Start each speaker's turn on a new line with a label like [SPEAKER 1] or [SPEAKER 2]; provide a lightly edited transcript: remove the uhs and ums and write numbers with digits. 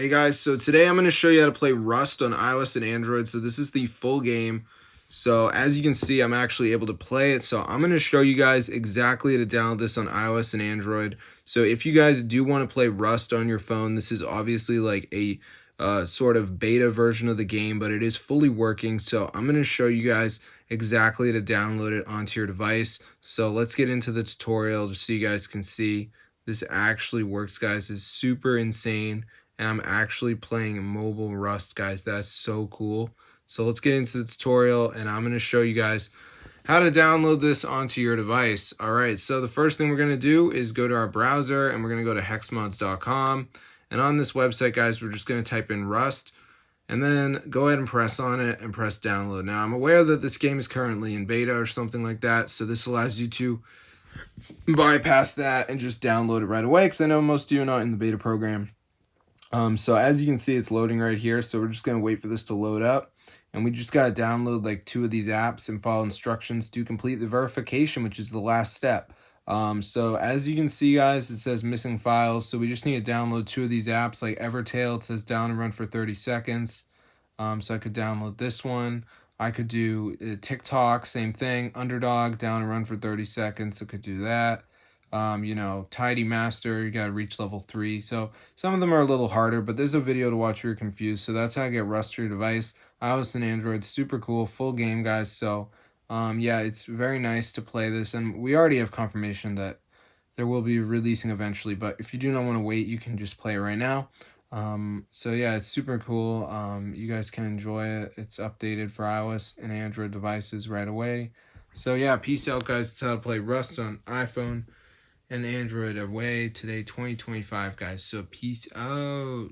[SPEAKER 1] Hey guys, so today I'm going to show you how to play Rust on iOS and Android. So this is the full game. So as you can see, I'm actually able to play it. So I'm going to show you guys exactly how to download this on iOS and Android. So if you guys do want to play Rust on your phone, this is obviously like a sort of beta version of the game, but it is fully working. So I'm going to show you guys exactly how to download it onto your device. So let's get into the tutorial just so you guys can see this actually works, guys. It's super insane. And I'm actually playing mobile Rust, guys. That's so cool. So let's get into the tutorial, and I'm going to show you guys how to download this onto your device. All right, so the first thing we're going to do is go to our browser, and we're going to go to hexmods.com. And on this website, guys, we're just going to type in Rust, and then go ahead and press on it and press download. Now, I'm aware that this game is currently in beta or something like that, so this allows you to bypass that and just download it right away, because I know most of you are not in the beta program. So as you can see, it's loading right here. So we're just going to wait for this to load up. And we just got to download like 2 of these apps and follow instructions to complete the verification, which is the last step. So as you can see, guys, it says missing files. So we just need to download 2 of these apps like Evertail. It says down and run for 30 seconds. So I could download this one. I could do TikTok, same thing. Underdog, down and run for 30 seconds. I could do that. Tidy Master, you gotta reach level 3. So some of them are a little harder, but there's a video to watch if you're confused. So that's how I get Rust to your device. iOS and Android, super cool, full game, guys. So yeah, it's very nice to play this, and we already have confirmation that there will be releasing eventually, but if you do not want to wait, you can just play it right now. So yeah, it's super cool. You guys can enjoy it. It's updated for iOS and Android devices right away. So yeah, peace out, guys. It's how to play Rust on iPhone and Android away today, 2025, guys. So peace out.